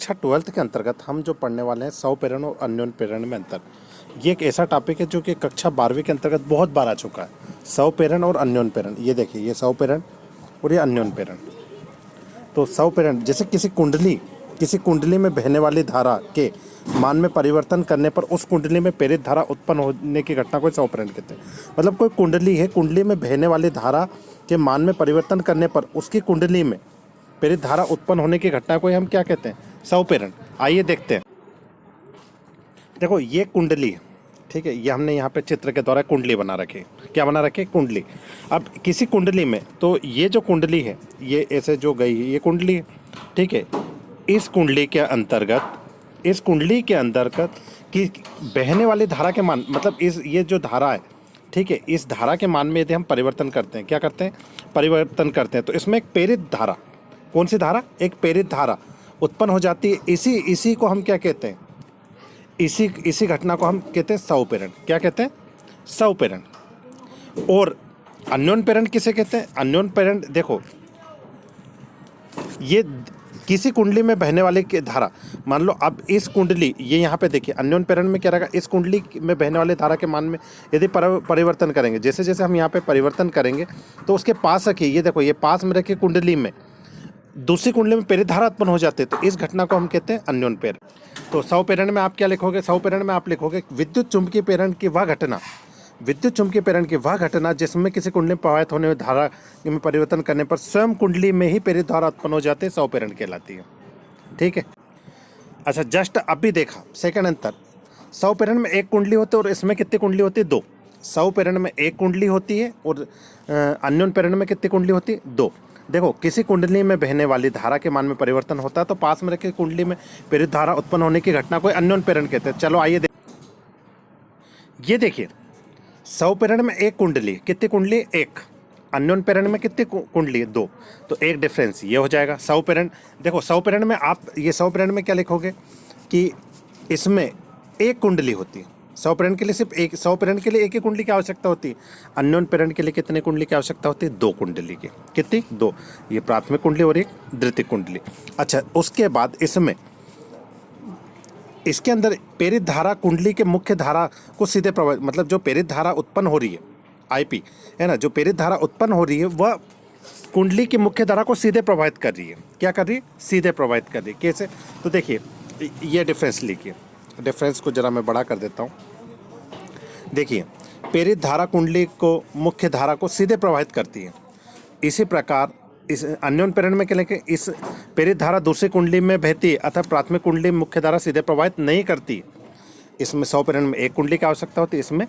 कक्षा 12th के अंतर्गत हम जो पढ़ने वाले हैं सौ पेरण और अन्योन पेरण में अंतर। ये एक ऐसा टॉपिक है जो कि कक्षा 12वीं के अंतर्गत बहुत बार आ चुका है। सौ पेरण और अन्योन पेरण, ये देखिए, ये सौ पेरण और ये अन्योन पेरण। तो सौ पेरण जैसे किसी कुंडली में बहने वाली धारा के मान में परिवर्तन करने पर उस कुंडली में प्रेरित धारा उत्पन्न होने की घटना को सौ पेरण कहते हैं। मतलब कोई कुंडली है, कुंडली में बहने वाली धारा के मान में परिवर्तन करने पर उसकी कुंडली में प्रेरित धारा उत्पन्न होने की घटना को हम क्या कहते हैं? सौ पेरण। आइए देखते हैं। देखो, ये कुंडली है, ठीक है। ये हमने यहाँ पे चित्र के द्वारा कुंडली बना रखी। क्या बना रखी? कुंडली। अब किसी कुंडली में, तो ये जो कुंडली है, ये ऐसे जो गई है, ये कुंडली है, ठीक है। इस कुंडली के अंतर्गत कि बहने वाली धारा के मान, मतलब ये जो धारा है, ठीक है, इस धारा के मान में यदि हम परिवर्तन करते हैं, क्या करते हैं? परिवर्तन करते हैं, तो इसमें एक प्रेरित धारा, कौन सी धारा? एक प्रेरित धारा उत्पन्न हो जाती है। इसी को हम क्या कहते हैं? इसी घटना को हम कहते हैं सौ पेरण। क्या कहते हैं? सौ पेरण। और अन्योन पेरण किसे कहते हैं? अन्योन पेरण, देखो, ये किसी कुंडली में बहने वाली की धारा, मान लो अब इस कुंडली, ये यहाँ पे देखिए, अन्योन पेरण में क्या रहेगा? इस कुंडली में बहने वाली धारा के मान में यदि परिवर्तन करेंगे, जैसे जैसे हम यहाँ पे परिवर्तन करेंगे, तो उसके पास रखिए, ये देखो, ये पास में रखिए कुंडली में दूसरी कुंडली में प्रेरित धारा उत्पन्न हो जाती है, तो इस घटना को हम कहते हैं अन्योन पेरण। तो सौ पेरण में आप क्या लिखोगे? सौ पेरण में आप लिखोगे विद्युत चुंबकीय पेरण की वह घटना जिसमें किसी कुंडली में प्रवाहित होने वाली धारा में परिवर्तन करने पर स्वयं कुंडली में ही प्रेरित धारा उत्पन्न हो जाती है, सौ पेरण कहलाती है। ठीक है। अच्छा, जस्ट अभी देखा सेकंड अंतर। सौ पेरण में एक कुंडली होती है और इसमें कितनी कुंडली होती है? दो। सौ पेरण में एक कुंडली होती है और अन्योन पेरण में कितनी कुंडली होती है? दो। देखो, किसी कुंडली में बहने वाली धारा के मान में परिवर्तन होता है, तो पास में रखी कुंडली में प्रेरित धारा उत्पन्न होने की घटना को अन्योन पेरण कहते हैं। चलो आइए ये देखिए, सौ पेरण में एक कुंडली, कितनी कुंडली? एक। अन्योन पेरण में कितनी कुंडली? दो। तो एक डिफरेंस ये हो जाएगा। सौ पेरण, देखो, सौ पेरण में आप ये सौ पेरण में क्या लिखोगे कि इसमें एक कुंडली होती है। सौ पेरण के लिए सिर्फ एक, सौ पेरण के लिए एक ही कुंडली की आवश्यकता होती है। अन्योन पेरण के लिए कितने कुंडली की आवश्यकता होती है? दो कुंडली की। कितनी? दो। ये प्राथमिक कुंडली और एक द्वितीयक कुंडली। अच्छा, उसके बाद इसके अंदर प्रेरित धारा कुंडली के मुख्य धारा को सीधे प्रभावित, मतलब जो प्रेरित धारा उत्पन्न हो रही है, आईपी है ना, जो प्रेरित धारा उत्पन्न हो रही है वह कुंडली की मुख्य धारा को सीधे प्रभावित कर रही है। क्या कर रही है? सीधे प्रभावित कर रही है। कैसे? तो देखिए, ये डिफरेंस लिखिए, डिफरेंस को जरा मैं बड़ा कर देता हूँ। देखिए, प्रेरित धारा कुंडली को मुख्य धारा को सीधे प्रभावित करती है। इसी प्रकार इस अन्योन पेरण में क्या लिखें? इस प्रेरित धारा दूसरी कुंडली में बहती है, अतः प्राथमिक कुंडली में मुख्य धारा सीधे प्रभावित नहीं करती। इसमें सौ पेरण में एक कुंडली की आवश्यकता होती है, इसमें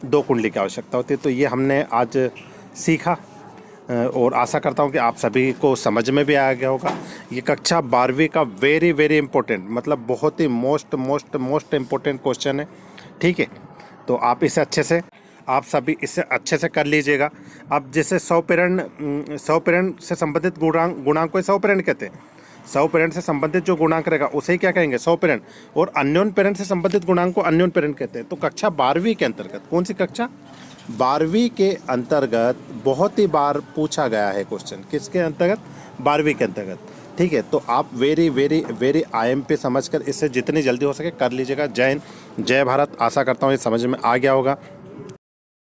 दो कुंडली की आवश्यकता होती है। तो ये हमने आज सीखा और आशा करता हूँ कि आप सभी को समझ में भी आ गया होगा। ये कक्षा 12वीं का वेरी वेरी इंपॉर्टेंट, मतलब बहुत ही मोस्ट इम्पोर्टेंट क्वेश्चन है। ठीक है, तो आप आप सभी इसे अच्छे से कर लीजिएगा। अब जैसे सौ पेरण से संबंधित गुणांक को सौ पेरण कहते हैं। सौ पेरण से संबंधित जो गुणांक रहेगा उसे ही क्या कहेंगे? सौ पेरण। और अन्योन पेरण से संबंधित गुणांक को अन्योन पेरण कहते हैं। तो कक्षा 12वीं के अंतर्गत, कौन सी कक्षा? 12वीं के अंतर्गत बहुत ही बार पूछा गया है क्वेश्चन। किसके अंतर्गत? 12वीं के अंतर्गत। ठीक है, तो आप वेरी वेरी वेरी IMP समझकर इसे जितनी जल्दी हो सके कर लीजिएगा। जय हिंद, जय भारत। आशा करता हूँ ये समझ में आ गया होगा।